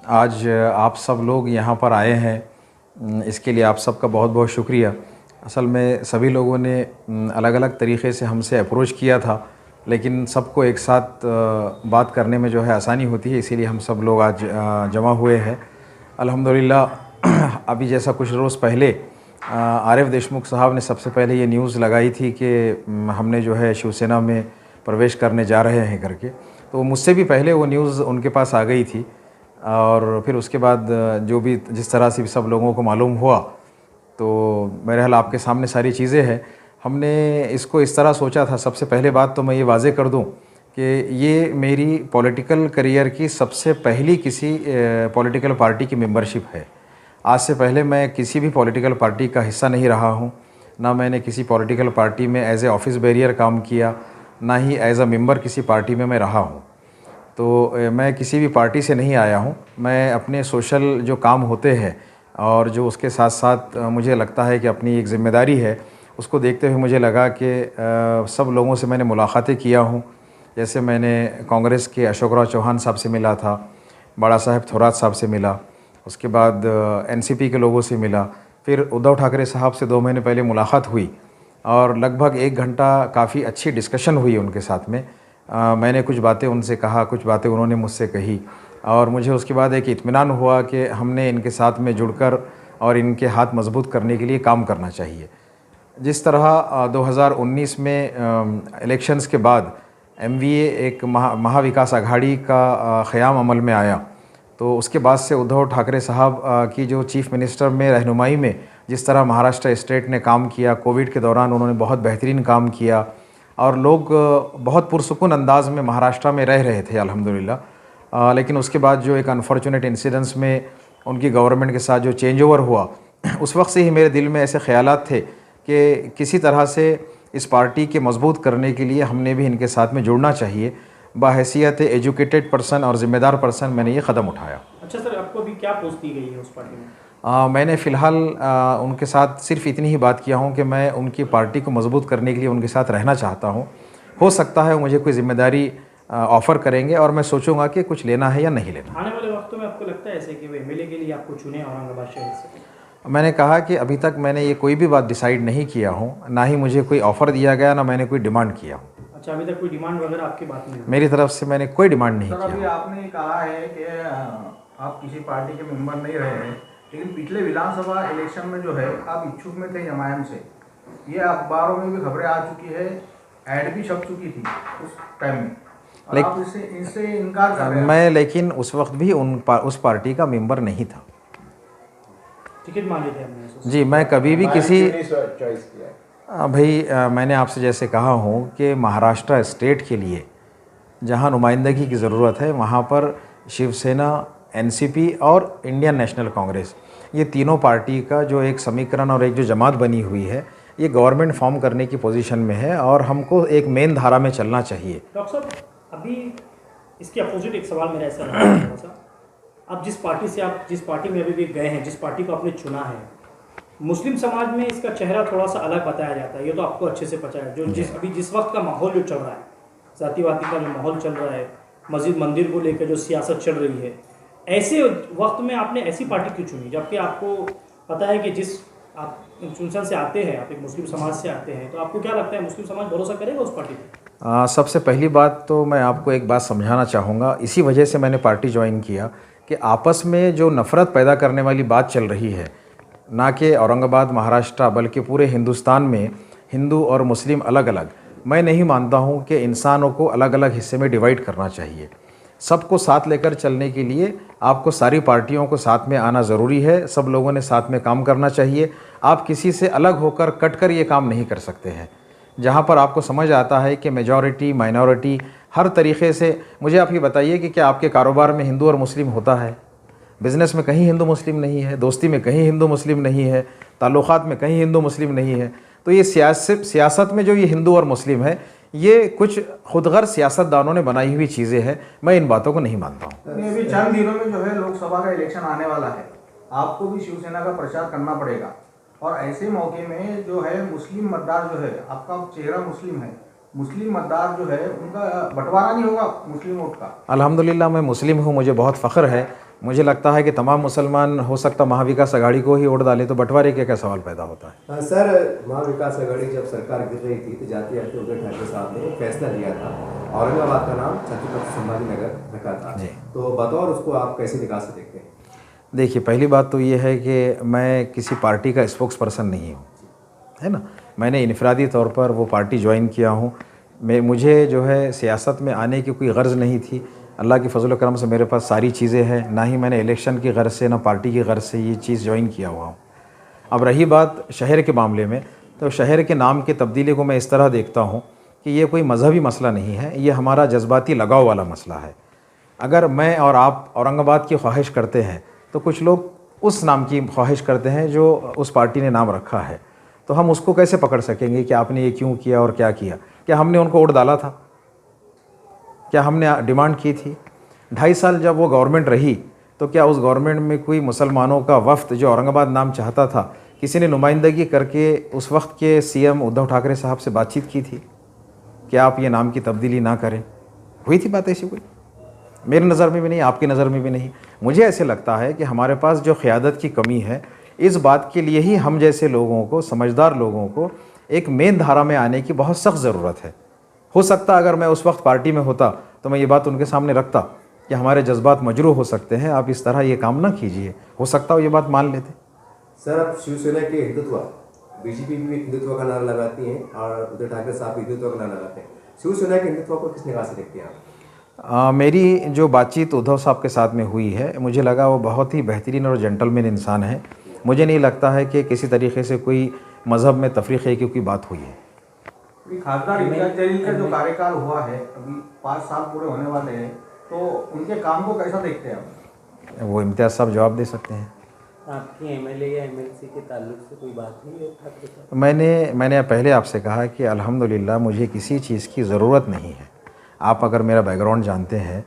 आज आप सब लोग यहाँ पर आए हैं, इसके लिए आप सबका बहुत बहुत शुक्रिया। असल में सभी लोगों ने अलग अलग तरीक़े से हमसे अप्रोच किया था, लेकिन सबको एक साथ बात करने में जो है आसानी होती है, इसीलिए हम सब लोग आज जमा हुए हैं। अल्हम्दुलिल्लाह अभी जैसा कुछ रोज़ पहले आरिफ देशमुख साहब ने सबसे पहले ये न्यूज़ लगाई थी कि हमने जो है शिवसेना में प्रवेश करने जा रहे हैं करके, तो मुझसे भी पहले वो न्यूज़ उनके पास आ गई थी। और फिर उसके बाद जो भी जिस तरह से भी सब लोगों को मालूम हुआ, तो बहरहाल आपके सामने सारी चीज़ें हैं। हमने इसको इस तरह सोचा था। सबसे पहले बात तो मैं ये वाज़े कर दूं कि ये मेरी पॉलिटिकल करियर की सबसे पहली किसी पॉलिटिकल पार्टी की मेंबरशिप है। आज से पहले मैं किसी भी पॉलिटिकल पार्टी का हिस्सा नहीं रहा हूं, ना मैंने किसी पॉलिटिकल पार्टी में एज ए ऑफिस बैरियर काम किया, ना ही एज अ मेंबर किसी पार्टी में मैं रहा हूं। तो मैं किसी भी पार्टी से नहीं आया हूं। मैं अपने सोशल जो काम होते हैं और जो उसके साथ साथ मुझे लगता है कि अपनी एक ज़िम्मेदारी है, उसको देखते हुए मुझे लगा कि सब लोगों से मैंने मुलाकातें किया हूं। जैसे मैंने कांग्रेस के अशोकराव चौहान साहब से मिला था, बड़ा साहब थोरात साहब से मिला, उसके बाद एनसीपी के लोगों से मिला, फिर उद्धव ठाकरे साहब से 2 महीने पहले मुलाकात हुई और लगभग 1 घंटा काफ़ी अच्छी डिस्कशन हुई उनके साथ में। मैंने कुछ बातें उनसे कहा, कुछ बातें उन्होंने मुझसे कही और मुझे उसके बाद एक इत्मीनान हुआ कि हमने इनके साथ में जुड़कर और इनके हाथ मजबूत करने के लिए काम करना चाहिए। जिस तरह 2019 में इलेक्शंस के बाद एमवीए एक महाविकास आघाड़ी का क़याम अमल में आया, तो उसके बाद से उद्धव ठाकरे साहब की जो चीफ़ मिनिस्टर में रहनुमाई में जिस तरह महाराष्ट्र स्टेट ने काम किया, कोविड के दौरान उन्होंने बहुत बेहतरीन काम किया और लोग बहुत पुरसुकून अंदाज में महाराष्ट्र में रह रहे थे अल्हम्दुलिल्लाह। लेकिन उसके बाद जो एक अनफॉर्चुनेट इंसिडेंट्स में उनकी गवर्नमेंट के साथ जो चेंज ओवर हुआ, उस वक्त से ही मेरे दिल में ऐसे ख्यालात थे कि किसी तरह से इस पार्टी के मजबूत करने के लिए हमने भी इनके साथ में जुड़ना चाहिए। बाहैसियत एजुकेटेड पर्सन और ज़िम्मेदार पर्सन मैंने ये कदम उठाया। अच्छा सर, आपको अभी क्या पोस्ट दी गई है उस पार्टी में? मैंने फ़िलहाल उनके साथ सिर्फ इतनी ही बात किया हूँ कि मैं उनकी पार्टी को मजबूत करने के लिए उनके साथ रहना चाहता हूँ। हो सकता है वो मुझे कोई ज़िम्मेदारी ऑफ़र करेंगे और मैं सोचूंगा कि कुछ लेना है या नहीं लेना। आने वाले वक्तों में आपको लगता है ऐसे कि वो एमएलए के लिए आपको चुने औरंगाबाद शहर से? मैंने कहा कि अभी तक मैंने ये कोई भी बात डिसाइड नहीं किया हूँ, ना ही मुझे कोई ऑफ़र दिया गया, ना मैंने कोई डिमांड किया हूँ। अच्छा, अभी तक कोई डिमांड वगैरह आपकी बात नहीं हुई? मेरी तरफ से मैंने कोई डिमांड नहीं सर, अभी किया। आपने कहा है कि आप किसी पार्टी के मेंबर नहीं रहे हैं, लेकिन पिछले विधानसभा इलेक्शन में जो है आप इच्छुक में थे जमायम से। ये अखबारों में भी खबरें आ चुकी है, ऐड भी छप चुकी थी उस टाइम में, और आप इससे इनकार कर रहे हैं। मैं लेकिन उस वक्त भी उस पार्टी का मेंबर नहीं था। टिकट मांगे थे हमने? जी, मैं कभी भी किसी चॉइस किया भाई मैंने आपसे जैसे कहा हूँ कि महाराष्ट्र स्टेट के लिए जहाँ नुमाइंदगी की ज़रूरत है, वहाँ पर शिवसेना, एनसीपी और इंडियन नेशनल कांग्रेस, ये तीनों पार्टी का जो एक समीकरण और एक जो जमात बनी हुई है, ये गवर्नमेंट फॉर्म करने की पोजीशन में है और हमको एक मेन धारा में चलना चाहिए। डॉक्टर साहब, अभी इसके अपोजिट एक सवाल मेरा ऐसा रहा है थोड़ा सा। आप जिस पार्टी में अभी भी गए हैं, जिस पार्टी को आपने चुना है, मुस्लिम समाज में इसका चेहरा थोड़ा सा अलग बताया जाता है, ये तो आपको अच्छे से पता है। जो जिस वक्त का माहौल जो चल रहा है, जातिवादी का जो माहौल चल रहा है, मस्जिद मंदिर को लेकर जो सियासत चल रही है, ऐसे वक्त में आपने ऐसी पार्टी क्यों चुनी, जबकि आपको पता है कि जिस आप इंस्टीट्यूशन से आते हैं, आप एक मुस्लिम समाज से आते हैं, तो आपको क्या लगता है मुस्लिम समाज भरोसा करेगा उस पार्टी पर? सबसे पहली बात तो मैं आपको एक बात समझाना चाहूँगा, इसी वजह से मैंने पार्टी ज्वाइन किया कि आपस में जो नफ़रत पैदा करने वाली बात चल रही है, ना कि औरंगाबाद महाराष्ट्र बल्कि पूरे हिंदुस्तान में हिंदू और मुस्लिम अलग अलग, मैं नहीं मानता हूँ कि इंसानों को अलग अलग हिस्से में डिवाइड करना चाहिए। सबको साथ लेकर चलने के लिए आपको सारी पार्टियों को साथ में आना ज़रूरी है, सब लोगों ने साथ में काम करना चाहिए। आप किसी से अलग होकर कट कर ये काम नहीं कर सकते हैं। जहाँ पर आपको समझ आता है कि मेजॉरिटी माइनॉरिटी हर तरीक़े से, मुझे आप ये बताइए कि क्या आपके कारोबार में हिंदू और मुस्लिम होता है? बिज़नेस में कहीं हिंदू मुस्लिम नहीं है, दोस्ती में कहीं हिंदू मुस्लिम नहीं है, ताल्लुक़ात में कहीं हिंदू मुस्लिम नहीं है। तो ये सियासत में जो ये हिंदू और मुस्लिम है, ये कुछ खुदगर्ज सियासतदानों ने बनाई हुई चीज़ें हैं। मैं इन बातों को नहीं मानता हूँ। अभी चंद दिनों में जो है लोकसभा का इलेक्शन आने वाला है, आपको भी शिवसेना का प्रचार करना पड़ेगा, और ऐसे मौके में जो है मुस्लिम मतदार जो है, आपका चेहरा मुस्लिम है, मुस्लिम मतदार जो है उनका बंटवारा नहीं होगा मुस्लिम वोट का। अल्हम्दुलिल्लाह मैं मुस्लिम हूँ, मुझे बहुत फ़ख्र है। मुझे लगता है कि तमाम मुसलमान हो सकता महाविकास आघाड़ी को ही वोट डाले, तो बंटवारे का क्या सवाल पैदा होता है। सर, महाविकास आघाड़ी जब सरकार गिर रही थी तो जाते जाते उद्धव ठाकरे साहब ने फैसला लिया था, औरंगाबाद का नाम छत्रपति संभाजी नगर रखा था। तो बतौर उसको आप कैसे निकाह से देखते हैं? देखिए, पहली बात तो ये है कि मैं किसी पार्टी का स्पोक्स पर्सन नहीं हूँ, है ना। मैंने इनफरादी तौर पर वो पार्टी ज्वाइन किया हूँ। मुझे जो है सियासत में आने की कोई गर्ज़ नहीं थी। अल्लाह के फजल करम से मेरे पास सारी चीज़ें हैं, ना ही मैंने इलेक्शन की गर्ज़ से ना पार्टी की गर्ज़ से ये चीज़ ज्वाइन किया हुआ हूँ। अब रही बात शहर के मामले में, तो शहर के नाम की तब्दीली को मैं इस तरह देखता हूँ कि ये कोई मजहबी मसला नहीं है, ये हमारा जज्बाती लगाव वाला मसला है। अगर मैं और आप औरंगाबाद की ख्वाहिश करते हैं तो कुछ लोग उस नाम की ख्वाहिश करते हैं जो उस पार्टी ने नाम रखा है, तो हम उसको कैसे पकड़ सकेंगे कि आपने ये क्यों किया और क्या किया? क्या हमने उनको वोट डाला था? क्या हमने डिमांड की थी? 2.5 साल जब वो गवर्नमेंट रही तो क्या उस गवर्नमेंट में कोई मुसलमानों का वफ्द जो औरंगाबाद नाम चाहता था, किसी ने नुमाइंदगी करके उस वक्त के सीएम उद्धव ठाकरे साहब से बातचीत की थी कि आप ये नाम की तब्दीली ना करें? हुई थी बात ऐसी कोई? मेरी नज़र में भी नहीं, आपकी नज़र में भी नहीं। मुझे ऐसे लगता है कि हमारे पास जो क़यादत की कमी है, इस बात के लिए ही हम जैसे लोगों को, समझदार लोगों को एक मेन धारा में आने की बहुत सख्त ज़रूरत है। हो सकता अगर मैं उस वक्त पार्टी में होता तो मैं ये बात उनके सामने रखता कि हमारे जज्बात मजरूह हो सकते हैं, आप इस तरह ये काम ना कीजिए। हो सकता हो ये बात मान लेते। सर, अब शिवसेना के हिंदुत्व, बीजेपी भी हिंदुत्व का नारा लगाती है और उद्धव ठाकरे साहब हिंदुत्व का नारा लगाते हैं। शिवसेना के हिंदुत्व को किस निगाह से देखते हैं आप? मेरी जो बातचीत उद्धव साहब के साथ में हुई है, मुझे लगा वो बहुत ही बेहतरीन और जेंटलमैन इंसान है। मुझे नहीं लगता है कि किसी तरीके से कोई मज़हब में तफरीक़े की कोई बात हुई है। खासदार इम्तियाज़ जलील का जो कार्यकाल हुआ है, अभी 5 साल पूरे होने वाले हैं, तो उनके काम को कैसा देखते हैं आप? वो इम्तियाज़ साहब जवाब दे सकते हैं। आपकी एमएलए या एमएलसी के ताल्लुक से कोई बात नहीं है ठाकरे साहब? मैंने पहले आपसे कहा कि अल्हम्दुलिल्लाह मुझे किसी चीज़ की ज़रूरत नहीं है। आप अगर मेरा बैकग्राउंड जानते हैं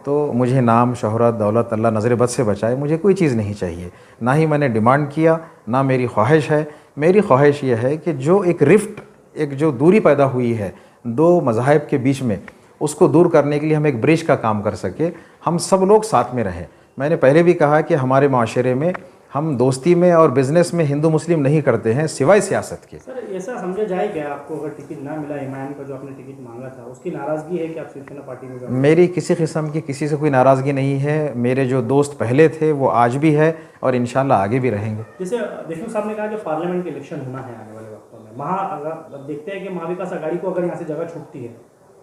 तो मुझे नाम, शोहरत, दौलत, अल्लाह नज़र बद से बचाए, मुझे कोई चीज़ नहीं चाहिए। ना ही मैंने डिमांड किया, ना मेरी ख्वाहिश है। मेरी ख्वाहिश ये है कि जो एक रिफ्ट, एक जो दूरी पैदा हुई है दो मज़ाहिब के बीच में, उसको दूर करने के लिए हम एक ब्रिज का काम कर सके, हम सब लोग साथ में रहें। मैंने पहले भी कहा कि हमारे माशरे में हम दोस्ती में और बिज़नेस में हिंदू मुस्लिम नहीं करते हैं सिवाय सियासत के। सर, ऐसा समझा जाए क्या आपको, अगर टिकट ना मिला एमआईएम का जो आपने टिकट मांगा था, उसकी नाराज़गी है कि आप शिवसेना पार्टी में जाएंगे? मेरी किसी किस्म की किसी से कोई नाराज़गी नहीं है। मेरे जो दोस्त पहले थे वो आज भी है और इंशाल्लाह आगे भी रहेंगे। जैसे देशमुख साहब ने कहा कि पार्लियामेंट के इलेक्शन होना है आने वाले वक्तों में, वहाँ अगर देखते हैं कि महाविकास आघाड़ी को अगर यहाँ से जगह छूटती है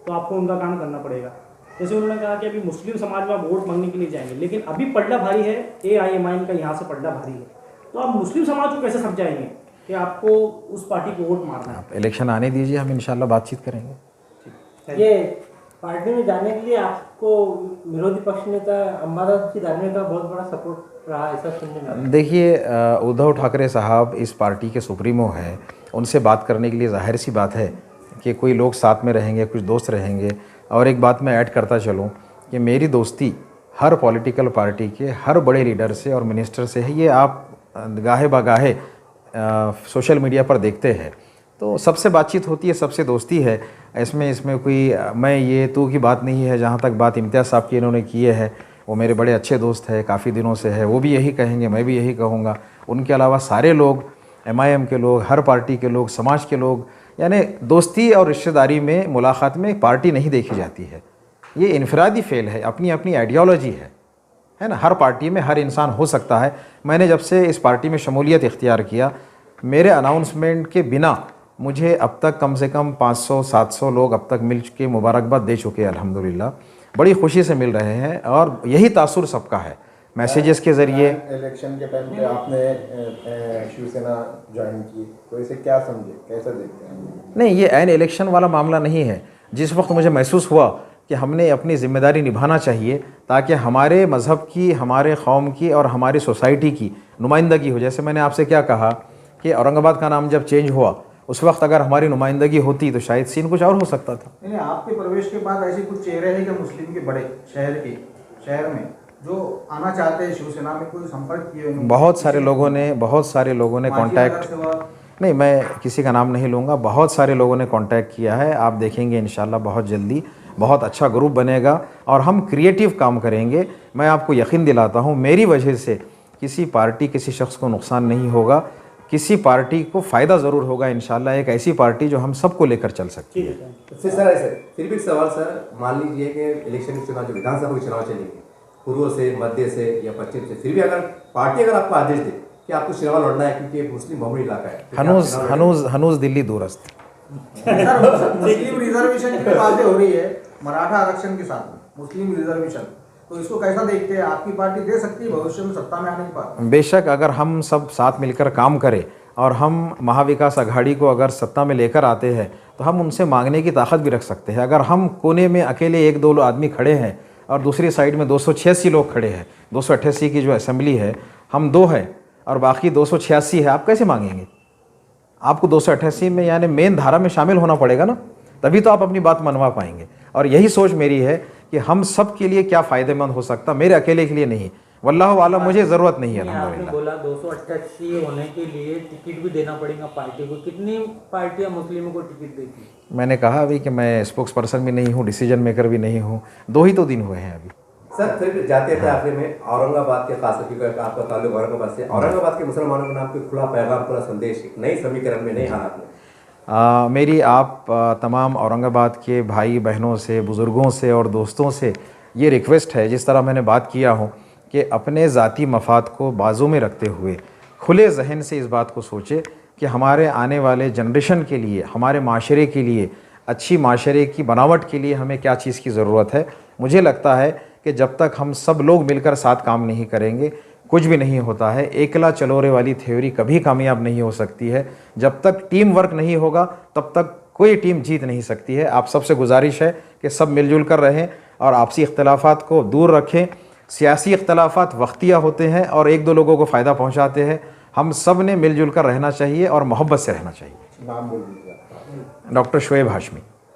तो आपको उनका काम करना पड़ेगा। जैसे उन्होंने कहा कि अभी मुस्लिम समाज में आप वोट मांगने के लिए जाएंगे, लेकिन अभी पलड़ा भारी है, एआईएमआईएम का यहाँ से पलड़ा भारी है, तो आप मुस्लिम समाज को कैसे समझाएंगे कि आपको उस पार्टी को वोट मारना है? आप इलेक्शन आने दीजिए, हम इंशाल्लाह बातचीत करेंगे। ये पार्टी में जाने के लिए आपको विरोधी पक्ष नेता अम्बादास की दाने का बहुत बड़ा सपोर्ट रहा, ऐसा सुनने में आया। देखिए, उद्धव ठाकरे साहब इस पार्टी के सुप्रीमो हैं, उनसे बात करने के लिए जाहिर सी बात है कि कोई लोग साथ में रहेंगे, कुछ दोस्त रहेंगे। और एक बात मैं ऐड करता चलूँ कि मेरी दोस्ती हर पॉलिटिकल पार्टी के हर बड़े लीडर से और मिनिस्टर से है। ये आप गाहे बगाहे सोशल मीडिया पर देखते हैं, तो सबसे बातचीत होती है, सबसे दोस्ती है। इसमें कोई मैं ये तू की बात नहीं है। जहाँ तक बात इम्तियाज़ साहब की इन्होंने की है, वो मेरे बड़े अच्छे दोस्त हैं, काफ़ी दिनों से है, वो भी यही कहेंगे, मैं भी यही कहूँगा। उनके अलावा सारे लोग, एमआईएम के लोग, हर पार्टी के लोग, समाज के लोग, यानी दोस्ती और रिश्तेदारी में, मुलाकात में पार्टी नहीं देखी जाती है। ये इनफरादी फेल है, अपनी अपनी आइडियोलॉजी है ना। हर पार्टी में हर इंसान हो सकता है। मैंने जब से इस पार्टी में शमूलियत इख्तियार किया, मेरे अनाउंसमेंट के बिना मुझे अब तक कम से कम 500-700 लोग अब तक मिल के मुबारकबाद दे चुके हैं। अल्हम्दुलिल्लाह बड़ी खुशी से मिल रहे हैं और यही तासुर सबका है, मैसेजेस के ज़रिए। इलेक्शन के टाइम पे आपने शिवसेना ज्वाइन की, तो इसे क्या समझे, कैसा देखते हैं? नहीं, ये ऐन इलेक्शन वाला मामला नहीं है। जिस वक्त मुझे महसूस हुआ कि हमने अपनी ज़िम्मेदारी निभाना चाहिए ताकि हमारे मज़हब की, हमारे कौम की और हमारी सोसाइटी की नुमाइंदगी हो। जैसे मैंने आपसे क्या कहा कि औरंगाबाद का नाम जब चेंज हुआ, उस वक्त अगर हमारी नुमाइंदगी होती तो शायद सीन कुछ और हो सकता था। नहीं, आपके प्रवेश के बाद ऐसे कुछ चेहरे हैं कि मुस्लिम के बड़े शहर में जो आना चाहते हैं शिवसेना में, कोई संपर्क किए? बहुत सारे लोगों ने कांटेक्ट, नहीं मैं किसी का नाम नहीं लूँगा, बहुत सारे लोगों ने कांटेक्ट किया है। आप देखेंगे इंशाल्लाह बहुत जल्दी बहुत अच्छा ग्रुप बनेगा और हम क्रिएटिव काम करेंगे। मैं आपको यकीन दिलाता हूँ मेरी वजह से किसी पार्टी किसी शख्स को नुकसान नहीं होगा, किसी पार्टी को फ़ायदा ज़रूर होगा इंशाल्लाह। एक ऐसी पार्टी जो हम सबको लेकर चल सकती है। फिर भी एक सवाल सर, मान लीजिए कि इलेक्शन के चुनाव जो विधानसभा के चुनाव चलेंगे पूर्व से, मध्य से या पश्चिम से, फिर भी अगर पार्टी अगर आपको आदेश दे कि आपको चुनाव लड़ना है क्योंकि एक मुस्लिम बहुमत इलाका है, हनूज दिल्ली दूरस्त। सर मुस्लिम रिजर्वेशन की बातें हो रही है मराठा आरक्षण के साथ में, मुस्लिम रिजर्वेशन, तो इसको कैसा देखते हैं? आपकी पार्टी दे सकती है भविष्य में सत्ता में आने के बाद? बेशक अगर हम सब साथ मिलकर काम करें और हम महाविकास आघाड़ी को अगर सत्ता में लेकर आते हैं तो हम उनसे मांगने की ताकत भी रख सकते हैं। अगर हम कोने में अकेले 1-2 आदमी खड़े हैं और दूसरी साइड में 286 लोग खड़े हैं, 288 की जो असेंबली है, हम 2 हैं और बाकी 286 है, आप कैसे मांगेंगे? आपको 288 में यानी मेन धारा में शामिल होना पड़ेगा ना, तभी तो आप अपनी बात मनवा पाएंगे। और यही सोच मेरी है कि हम सब के लिए क्या फ़ायदेमंद हो सकता, मेरे अकेले के लिए नहीं। वल्लाह वाला मुझे ज़रूरत नहीं है आपने अल्हम्दुलिल्लाह। बोला 288 होने के लिए टिकट भी देना पड़ेगा पार्टी को, कितनी पार्टियां मुस्लिमों को टिकट देती? मैंने कहा अभी कि मैं स्पोक्स पर्सन भी नहीं हूँ, डिसीजन मेकर भी नहीं हूँ, 2 ही तो दिन हुए हैं अभी। सर फिर जाते थे आखिर में औरंगाबाद के, खास करके आपका ताल्लुक औरंगाबाद से, औरंगाबाद के मुसलमानों के नाम पे खुला पैगाम, खुला संदेश, नई समीकरण में, नई हालात में मेरी आप तमाम औरंगाबाद के भाई बहनों से, बुज़ुर्गों से और दोस्तों से ये रिक्वेस्ट है, जिस तरह मैंने बात किया हूँ कि अपने ज़ाती मफाद को बाजू में रखते हुए खुले जहन से इस बात को सोचे कि हमारे आने वाले जनरेशन के लिए, हमारे माशरे के लिए, अच्छी माशरे की बनावट के लिए हमें क्या चीज़ की ज़रूरत है। मुझे लगता है कि जब तक हम सब लोग मिलकर साथ काम नहीं करेंगे कुछ भी नहीं होता है। एकला चलोरे वाली थ्योरी कभी कामयाब नहीं हो सकती है। जब तक टीम वर्क नहीं होगा तब तक कोई टीम जीत नहीं सकती है। आप सबसे गुजारिश है कि सब मिलजुल कर रहें और आपसी इख्तलाफात को दूर रखें। सियासी इख्तलाफात वक्तिया होते हैं और 1-2 लोगों को फ़ायदा पहुंचाते हैं। हम सब ने मिलजुल कर रहना चाहिए और मोहब्बत से रहना चाहिए। नाम बोल दीजिए। डॉक्टर शोएब हाशमी।